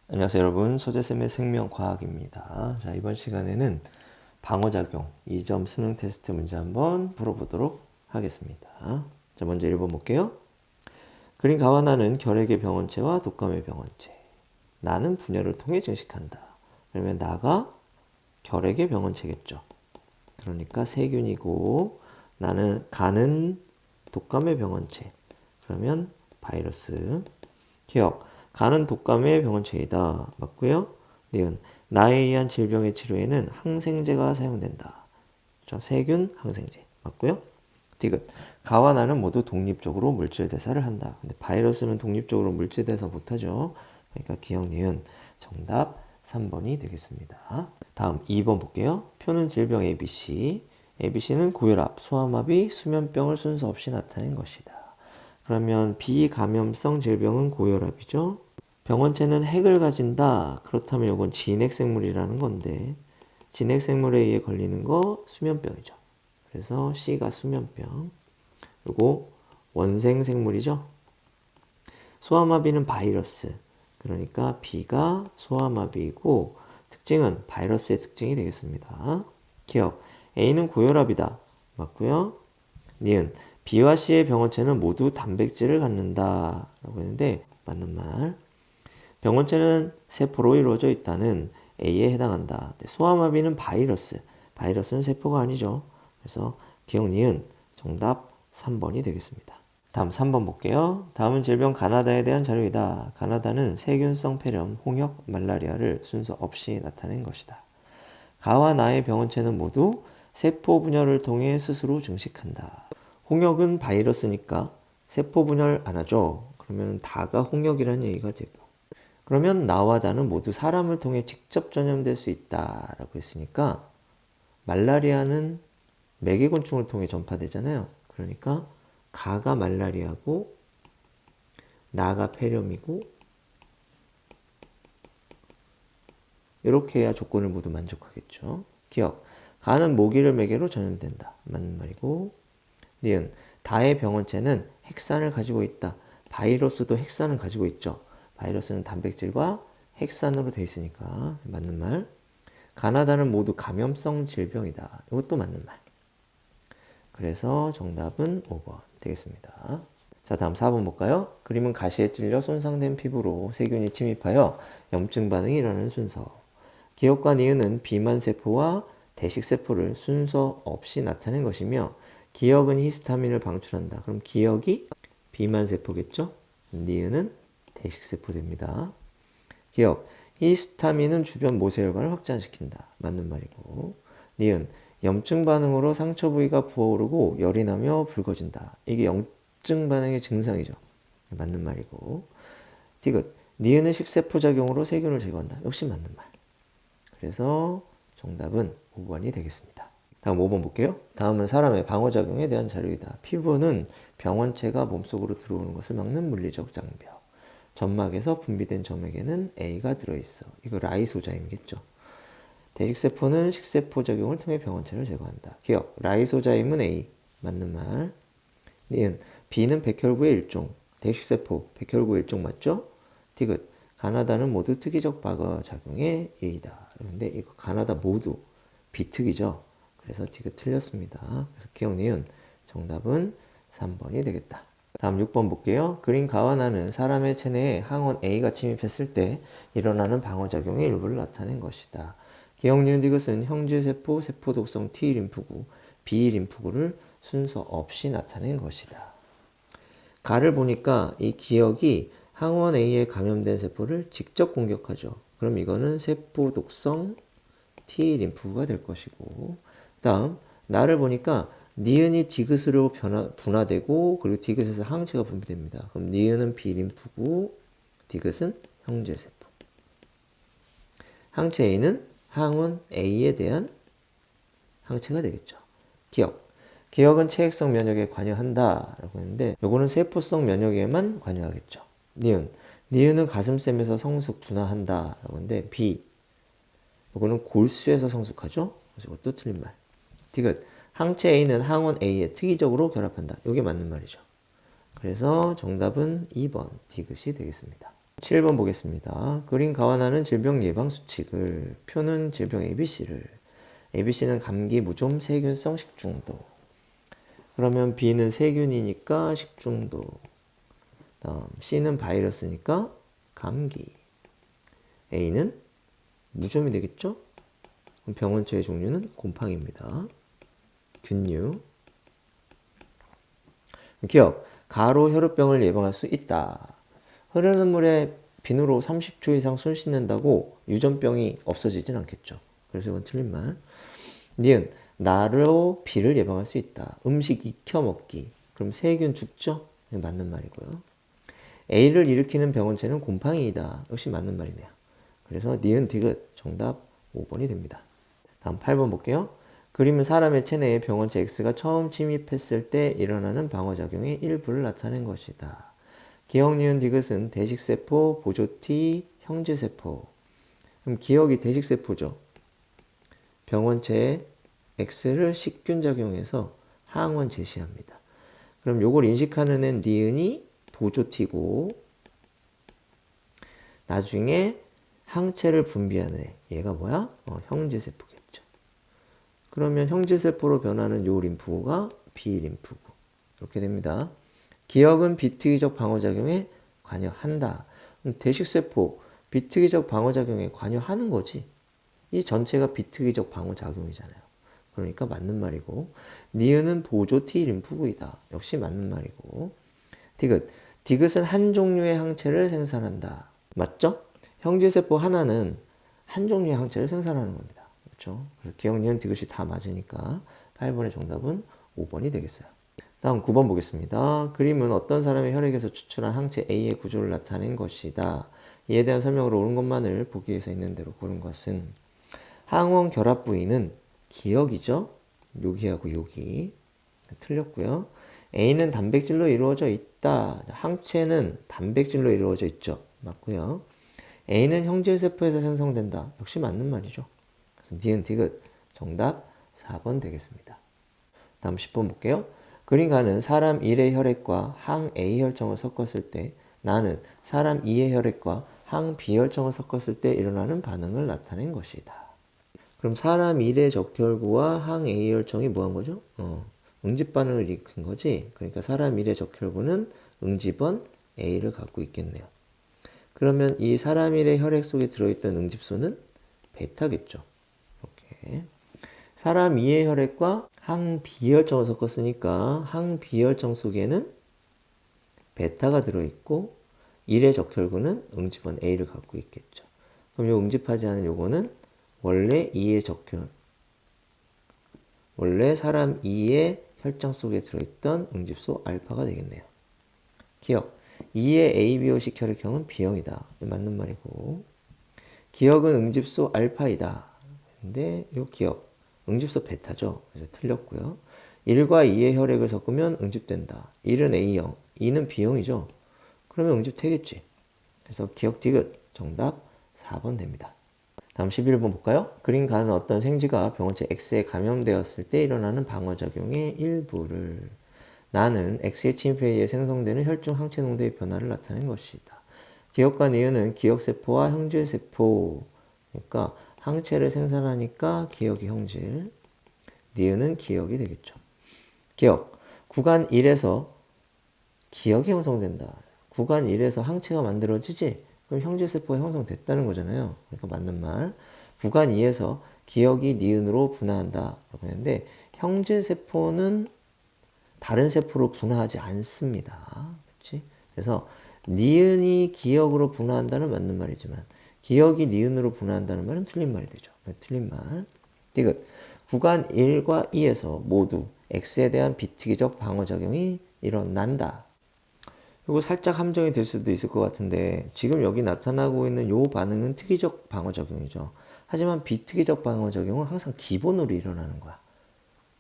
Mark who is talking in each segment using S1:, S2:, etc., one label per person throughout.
S1: 안녕하세요 여러분, 소재쌤의 생명과학입니다. 자, 이번 시간에는 방어작용 2점 수능 테스트 문제 한번 풀어보도록 하겠습니다. 자, 먼저 1번 볼게요. 그린 가와 나는 결핵의 병원체와 독감의 병원체. 나는 분열을 통해 증식한다. 그러면 나가 결핵의 병원체겠죠. 그러니까 세균이고 가는 독감의 병원체. 그러면 바이러스. 기억. 가는 독감의 병원체이다. 맞고요. 니은. 나에 의한 질병의 치료에는 항생제가 사용된다. 세균 항생제. 맞고요. 디귿. 가와 나는 모두 독립적으로 물질 대사를 한다. 근데 바이러스는 독립적으로 물질 대사 못하죠. 그러니까 기억 니은. 정답 3번이 되겠습니다. 다음 2번 볼게요. 표는 질병 ABC. ABC는 고혈압, 소아마비, 수면병을 순서 없이 나타낸 것이다. 그러면 비감염성 질병은 고혈압이죠. 병원체는 핵을 가진다. 그렇다면 이건 진핵생물이라는 건데 진핵생물에 의해 걸리는 거 수면병이죠. 그래서 C가 수면병. 그리고 원생생물이죠. 소아마비는 바이러스. 그러니까 B가 소아마비이고 특징은 바이러스의 특징이 되겠습니다. 기억. A는 고혈압이다. 맞고요. 니은. B와 C의 병원체는 모두 단백질을 갖는다. 라고 했는데 맞는 말. 병원체는 세포로 이루어져 있다는 A에 해당한다. 소아마비는 바이러스. 바이러스는 세포가 아니죠. 그래서 기억 니은 정답 3번이 되겠습니다. 다음 3번 볼게요. 다음은 질병 가나다에 대한 자료이다. 가나다는 세균성 폐렴, 홍역, 말라리아를 순서 없이 나타낸 것이다. 가와 나의 병원체는 모두 세포 분열을 통해 스스로 증식한다. 홍역은 바이러스니까 세포 분열 안 하죠. 그러면 다가 홍역이라는 얘기가 되고. 그러면 나와 자는 모두 사람을 통해 직접 전염될 수 있다라고 했으니까 말라리아는 매개곤충을 통해 전파되잖아요. 그러니까 가가 말라리아고 나가 폐렴이고 이렇게 해야 조건을 모두 만족하겠죠. 기억. 가는 모기를 매개로 전염된다. 맞는 말이고. 니은. 다의 병원체는 핵산을 가지고 있다. 바이러스도 핵산을 가지고 있죠. 바이러스는 단백질과 핵산으로 되어 있으니까 맞는 말. 가나다는 모두 감염성 질병이다. 이것도 맞는 말. 그래서 정답은 5번 되겠습니다. 자, 다음 4번 볼까요? 그림은 가시에 찔려 손상된 피부로 세균이 침입하여 염증 반응이 일어나는 순서. 기억과 니은은 비만세포와 대식세포를 순서 없이 나타낸 것이며 기억은 히스타민을 방출한다. 그럼 기억이 비만세포겠죠? 니은은 대식세포 됩니다. 기억. 히스타민은 주변 모세혈관을 확장시킨다. 맞는 말이고. 니은. 염증 반응으로 상처 부위가 부어오르고 열이 나며 붉어진다. 이게 염증 반응의 증상이죠. 맞는 말이고. 디귿. 니은은 식세포 작용으로 세균을 제거한다. 역시 맞는 말. 그래서 정답은 5번이 되겠습니다. 다음 5번 볼게요. 다음은 사람의 방어작용에 대한 자료이다. 피부는 병원체가 몸속으로 들어오는 것을 막는 물리적 장벽. 점막에서 분비된 점액에는 A가 들어있어. 이거 라이소자임이겠죠. 대식세포는 식세포 작용을 통해 병원체를 제거한다. 기억. 라이소자임은 A. 맞는 말. 니은. B는 백혈구의 일종. 대식세포. 백혈구의 일종 맞죠? 디귿. 가나다는 모두 특이적 방어 작용의 예이다. 그런데 이거 가나다 모두 비특이죠. 그래서 디귿 틀렸습니다. 그래서 기억 니은 정답은 3번이 되겠다. 다음 6번 볼게요. 그린 가와 나는 사람의 체내에 항원 A가 침입했을 때 일어나는 방어작용의 일부를 나타낸 것이다. 기억 니은 디귿은 형질세포, 세포독성 T림프구, B림프구를 순서 없이 나타낸 것이다. 가를 보니까 이 기억이 항원 A에 감염된 세포를 직접 공격하죠. 그럼 이거는 세포독성 T림프구가 될 것이고 다음 나를 보니까 니은이 디귿으로 분화되고 그리고 디귿에서 항체가 분비됩니다. 그럼 니은은 B림프구, 디귿은 형질세포. 항체 A는 항원 A에 대한 항체가 되겠죠. 기억. 기억은 체액성 면역에 관여한다 라고 했는데 요거는 세포성 면역에만 관여하겠죠. 니은. 니은은 가슴샘에서 성숙 분화한다 라고 했는데 B. 요거는 골수에서 성숙하죠. 그래서 이것도 틀린 말. 디귿. 항체 A는 항원 A에 특이적으로 결합한다. 이게 맞는 말이죠. 그래서 정답은 2번 디귿이 되겠습니다. 7번 보겠습니다. 그린 가와 나는 질병 예방 수칙을, 표는 질병 ABC를. ABC는 감기, 무좀, 세균성 식중독. 그러면 B는 세균이니까 식중독. 다음 C는 바이러스니까 감기. A는 무좀이 되겠죠? 그럼 병원체의 종류는 곰팡이입니다. 균류. 기억. 가로 혈우병을 예방할 수 있다. 흐르는 물에 비누로 30초 이상 손 씻는다고 유전병이 없어지진 않겠죠. 그래서 이건 틀린 말. 니은. 나로 비를 예방할 수 있다. 음식 익혀 먹기. 그럼 세균 죽죠? 맞는 말이고요. A를 일으키는 병원체는 곰팡이이다. 역시 맞는 말이네요. 그래서 니은 디귿 정답 5번이 됩니다. 다음 8번 볼게요. 그림은 사람의 체내에 병원체 X가 처음 침입했을 때 일어나는 방어작용의 일부를 나타낸 것이다. 기억, 니은, 디귿은 대식세포, 보조T, 형제세포. 그럼 기억이 대식세포죠. 병원체에 X를 식균작용해서 항원 제시합니다. 그럼 요걸 인식하는 애 니은이 보조T고, 나중에 항체를 분비하는 애, 얘가 뭐야? 형제세포겠죠. 그러면 형제세포로 변하는 요 림프구가 B림프구. 이렇게 됩니다. 기억은 비특이적 방어작용에 관여한다. 대식세포, 비특이적 방어작용에 관여하는 거지. 이 전체가 비특이적 방어작용이잖아요. 그러니까 맞는 말이고, 니은은 보조 T 림프구이다. 역시 맞는 말이고, 디귿. 디귿은 한 종류의 항체를 생산한다. 맞죠? 형제세포 하나는 한 종류의 항체를 생산하는 겁니다. 그렇죠? 기억, 니은, 디귿이 다 맞으니까 8번의 정답은 5번이 되겠어요. 다음 9번 보겠습니다. 그림은 어떤 사람의 혈액에서 추출한 항체 A의 구조를 나타낸 것이다. 이에 대한 설명을 옳은 것만을 보기 위해서 있는 대로 고른 것은, 항원 결합 부위는 기억이죠. 여기하고 여기. 틀렸고요. A는 단백질로 이루어져 있다. 항체는 단백질로 이루어져 있죠. 맞고요. A는 형제세포에서 생성된다. 역시 맞는 말이죠. 그래서 니은 디귿 정답 4번 되겠습니다. 다음 10번 볼게요. 그린 가는 사람 1의 혈액과 항 A 혈청을 섞었을 때, 나는 사람 2의 혈액과 항 B 혈청을 섞었을 때 일어나는 반응을 나타낸 것이다. 그럼 사람 1의 적혈구와 항 A 혈청이 뭐 한 거죠? 응집 반응을 일으킨 거지. 그러니까 사람 1의 적혈구는 응집원 A를 갖고 있겠네요. 그러면 이 사람 1의 혈액 속에 들어있던 응집소는 베타겠죠. 이렇게. 사람 2의 혈액과 항 B혈청을 섞었으니까 항 B혈청 속에는 베타가 들어있고 1의 적혈구는 응집원 A를 갖고 있겠죠. 그럼 요 응집하지 않은 요거는 원래 2의 적혈, 원래 사람 2의 혈장 속에 들어있던 응집소 알파가 되겠네요. 기억. 2의 ABO식 혈액형은 B형이다. 맞는 말이고. 기억은 응집소 알파이다. 근데 요 기억. 응집소 베타죠. 그래서 틀렸고요. 1과 2의 혈액을 섞으면 응집된다. 1은 A형, 2는 B형이죠. 그러면 응집되겠지. 그래서 기억 디귿 정답 4번 됩니다. 다음 11번 볼까요? 그린 가는 어떤 생쥐가 병원체 X에 감염되었을 때 일어나는 방어작용의 일부를, 나는 X의 침입에 의해 생성되는 혈중 항체 농도의 변화를 나타낸 것이다. 기억과 니은은 기억세포와 형질세포, 그러니까 항체를 생산하니까 기억이 형질, 니은은 기억이 되겠죠. 기억, 구간 1에서 기억이 형성된다. 구간 1에서 항체가 만들어지지? 그럼 형질세포가 형성됐다는 거잖아요. 그러니까 맞는 말. 구간 2에서 기억이 니은으로 분화한다. 라고 했는데, 형질세포는 다른 세포로 분화하지 않습니다. 그렇지? 그래서 니은이 기억으로 분화한다는 맞는 말이지만, 기억이 니은으로 분화한다는 말은 틀린 말이 되죠. 틀린 말. 디귿. 구간 1과 2에서 모두 X에 대한 비특이적 방어작용이 일어난다. 이거 살짝 함정이 될 수도 있을 것 같은데, 지금 여기 나타나고 있는 요 반응은 특이적 방어작용이죠. 하지만 비특이적 방어작용은 항상 기본으로 일어나는 거야.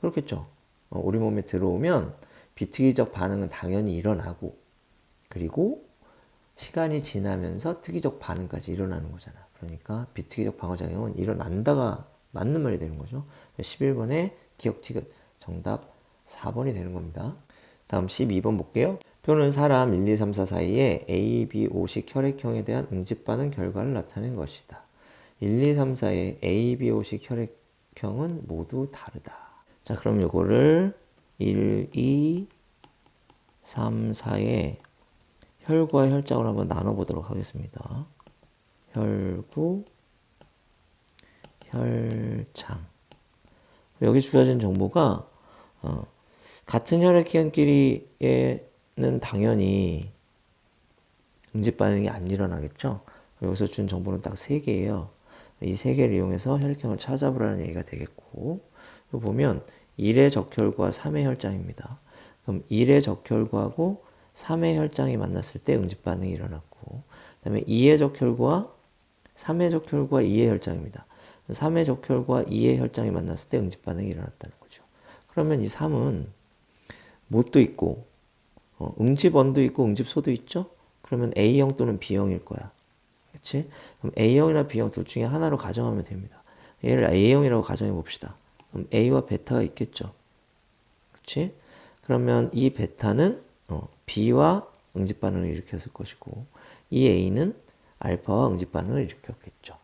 S1: 그렇겠죠? 우리 몸에 들어오면 비특이적 반응은 당연히 일어나고, 그리고 시간이 지나면서 특이적 반응까지 일어나는 거잖아. 그러니까 비특이적 방어작용은 일어난다가 맞는 말이 되는 거죠. 11번에 기억 디귿 정답 4번이 되는 겁니다. 다음 12번 볼게요. 표는 사람 1, 2, 3, 4 사이에 A, B, O식 혈액형에 대한 응집 반응 결과를 나타낸 것이다. 1, 2, 3, 4의 A, B, O식 혈액형은 모두 다르다. 자, 그럼 요거를 1, 2, 3, 4의 혈과 혈장으로 한번 나눠보도록 하겠습니다. 혈구, 혈장. 여기 주어진 정보가 같은 혈액형끼리에는 당연히 응집 반응이 안 일어나겠죠. 여기서 준 정보는 딱 3개예요. 이 3개를 이용해서 혈액형을 찾아보라는 얘기가 되겠고, 여기 보면 1의 적혈구와 3의 혈장입니다. 그럼 1의 적혈구하고 3의 혈장이 만났을 때 응집 반응이 일어났고, 그 다음에 2의 적혈구와 3의 적혈구와 2의 혈장입니다. 3의 적혈구와 2의 혈장이 만났을 때 응집 반응이 일어났다는 거죠. 그러면 이 3은 못도 있고, 응집원도 있고 응집소도 있죠? 그러면 A형 또는 B형일 거야. 그치? 그럼 A형이나 B형 둘 중에 하나로 가정하면 됩니다. 얘를 A형이라고 가정해 봅시다. 그럼 A와 베타가 있겠죠. 그치? 그러면 이 베타는 B와 응집 반응을 일으켰을 것이고, 이 A는 알파와 응집 반응을 일으켰겠죠.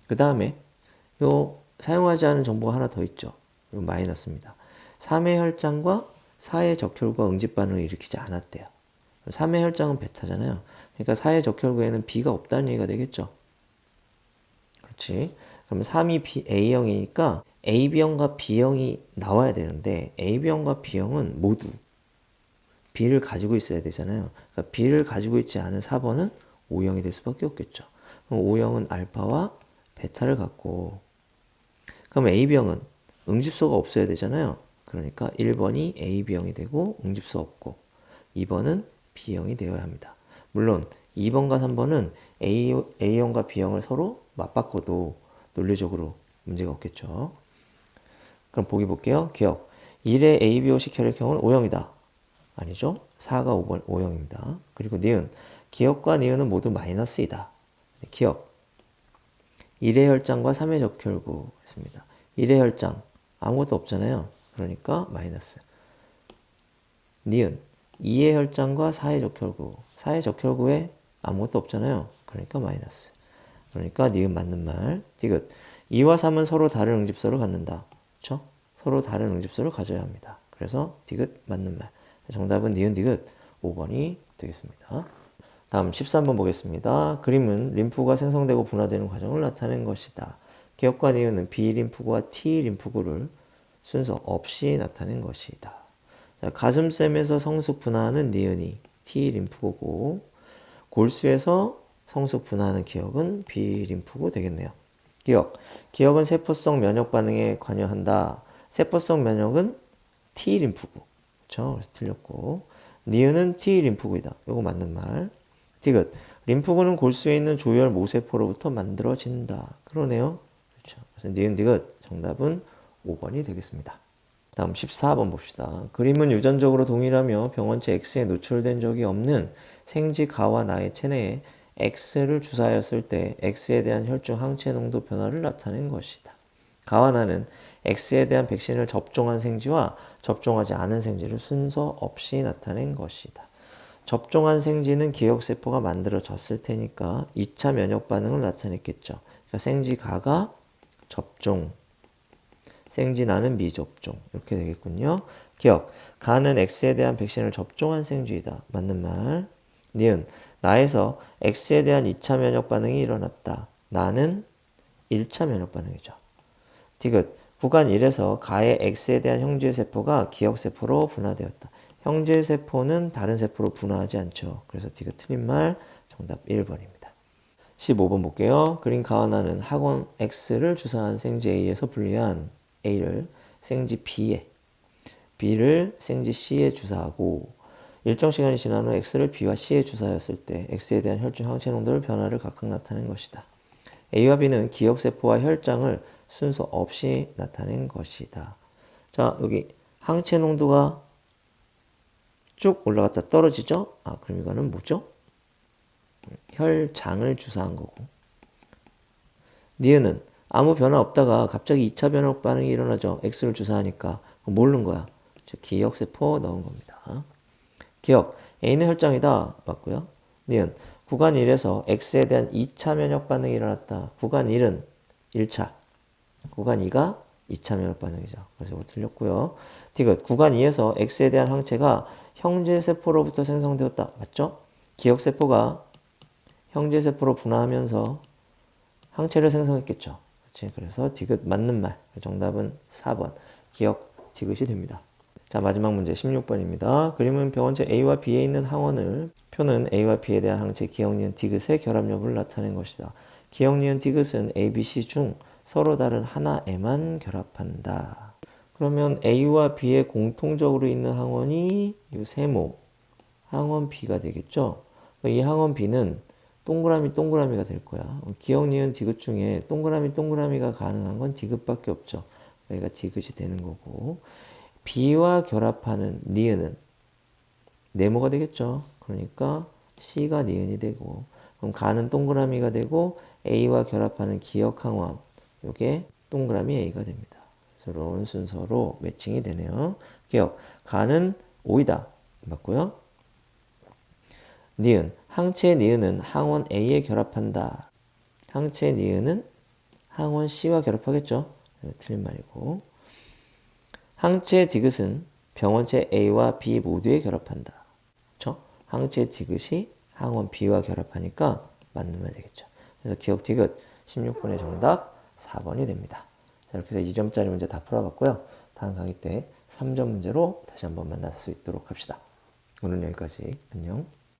S1: 그 다음에 요 사용하지 않은 정보가 하나 더 있죠. 요 마이너스입니다. 3의 혈장과 4의 적혈구가 응집 반응을 일으키지 않았대요. 3의 혈장은 베타잖아요. 그러니까 4의 적혈구에는 B가 없다는 얘기가 되겠죠. 그렇지. 그러면 3이 A형이니까 AB형과 B형이 나와야 되는데 AB형과 B형은 모두 B를 가지고 있어야 되잖아요. 그러니까 B를 가지고 있지 않은 4번은 O형이 될 수밖에 없겠죠. 그럼 O형은 알파와 베타를 갖고, 그럼 AB형은 응집소가 없어야 되잖아요. 그러니까 1번이 AB형이 되고 응집소 없고 2번은 B형이 되어야 합니다. 물론 2번과 3번은 A형과 B형을 서로 맞바꿔도 논리적으로 문제가 없겠죠. 그럼 보기 볼게요. 기억. 1의 ABO식 혈액형은 O형이다. 아니죠? 4가 5번 O형입니다. 그리고 니은. 기억과 니은은 모두 마이너스이다. 기억. 1의 혈장과 3의 적혈구 했습니다. 1의 혈장 아무것도 없잖아요. 그러니까 마이너스. 니은 2의 혈장과 4의 적혈구. 4의 적혈구에 아무것도 없잖아요. 그러니까 마이너스. 그러니까 니은 맞는 말. 디귿. 2와 3은 서로 다른 응집소를 갖는다. 그렇죠? 서로 다른 응집소를 가져야 합니다. 그래서 디귿 맞는 말. 정답은 니은 디귿 5번이 되겠습니다. 다음 13번 보겠습니다. 그림은 림프구가 생성되고 분화되는 과정을 나타낸 것이다. 기억과 니은은 B 림프구와 T 림프구를 순서 없이 나타낸 것이다. 자, 가슴샘에서 성숙 분화하는 니은이 T 림프구고, 골수에서 성숙 분화하는 기억은 B 림프구 되겠네요. 기억. 기억은 세포성 면역 반응에 관여한다. 세포성 면역은 T 림프구. 그렇죠? 그래서 틀렸고. 니은은 T 림프구이다. 요거 맞는 말. 디귿. 림프구는 골수에 있는 조혈 모세포로부터 만들어진다. 그러네요. 그렇죠. 그래서 니은 디귿 정답은 5번이 되겠습니다. 다음 14번 봅시다. 그림은 유전적으로 동일하며 병원체 X에 노출된 적이 없는 생쥐 가와 나의 체내에 X를 주사하였을 때 X에 대한 혈중 항체 농도 변화를 나타낸 것이다. 가와 나는 X에 대한 백신을 접종한 생쥐와 접종하지 않은 생쥐를 순서 없이 나타낸 것이다. 접종한 생쥐는 기억세포가 만들어졌을 테니까 2차 면역 반응을 나타냈겠죠. 그러니까 생쥐 가가 접종, 생쥐 나는 미접종 이렇게 되겠군요. 기억, 가는 X에 대한 백신을 접종한 생쥐이다. 맞는 말. 니은, 나에서 X에 대한 2차 면역 반응이 일어났다. 나는 1차 면역 반응이죠. 디귿, 구간 1에서 가의 X에 대한 형질 세포가 기억세포로 분화되었다. 형질 세포는 다른 세포로 분화하지 않죠. 그래서 디귿 틀린 말 정답 1번입니다. 15번 볼게요. 그린 가와 나는 학원 X를 주사한 생쥐 A에서 분리한 A를 생쥐 B에, B를 생쥐 C에 주사하고 일정 시간이 지난 후 X를 B와 C에 주사하였을 때 X에 대한 혈중 항체 농도를 변화를 각각 나타낸 것이다. A와 B는 기억세포와 혈장을 순서 없이 나타낸 것이다. 자, 여기 항체 농도가 쭉 올라갔다 떨어지죠? 아, 그럼 이거는 뭐죠? 혈장을 주사한 거고. 니은은 아무 변화 없다가 갑자기 2차 변화 반응이 일어나죠. X를 주사하니까. 모르는 거야. 즉, 기억세포 넣은 겁니다. 기억. A는 혈장이다. 맞고요. 니은. 구간 1에서 X에 대한 2차 면역 반응이 일어났다. 구간 1은 1차. 구간 2가 2차 면역 반응이죠. 그래서 이거 틀렸고요. 디귿. 구간 2에서 X에 대한 항체가 형제세포로부터 생성되었다. 맞죠? 기억세포가 형제세포로 분화하면서 항체를 생성했겠죠. 그렇지? 그래서 디귿 맞는 말. 정답은 4번. 기억 디귿이 됩니다. 자, 마지막 문제 16번입니다. 그림은 병원체 A와 B에 있는 항원을 표는 A와 B에 대한 항체 기억, 니은, 디귿의 결합 여부를 나타낸 것이다. 기억, 니은, 디귿은 A, B, C 중 서로 다른 하나에만 결합한다. 그러면 A와 B에 공통적으로 있는 항원이 이 세모, 항원 B가 되겠죠? 이 항원 B는 동그라미가 될 거야. 기억, 니은, 디귿 중에 동그라미가 가능한 건 디귿밖에 없죠. 여기가 디귿이 되는 거고. B와 결합하는 니은은 네모가 되겠죠. 그러니까 C가 니은이 되고, 그럼 가는 동그라미가 되고 A와 결합하는 기억 항원, 요게 동그라미 A가 됩니다. 이런 순서로 매칭이 되네요. 기억, 가는 O이다. 맞고요. 니은, 항체 니은은 항원 A에 결합한다. 항체 니은은 항원 C와 결합하겠죠. 틀린 말이고. 항체 디귿은 병원체 A와 B 모두에 결합한다. 그렇죠? 항체 디귿이 항원 B와 결합하니까 맞는 말 되겠죠. 그래서 기억 디귿 16번의 정답 4번이 됩니다. 자, 이렇게 해서 2점짜리 문제 다 풀어봤고요. 다음 강의 때 3점 문제로 다시 한번 만날 수 있도록 합시다. 오늘 여기까지. 안녕.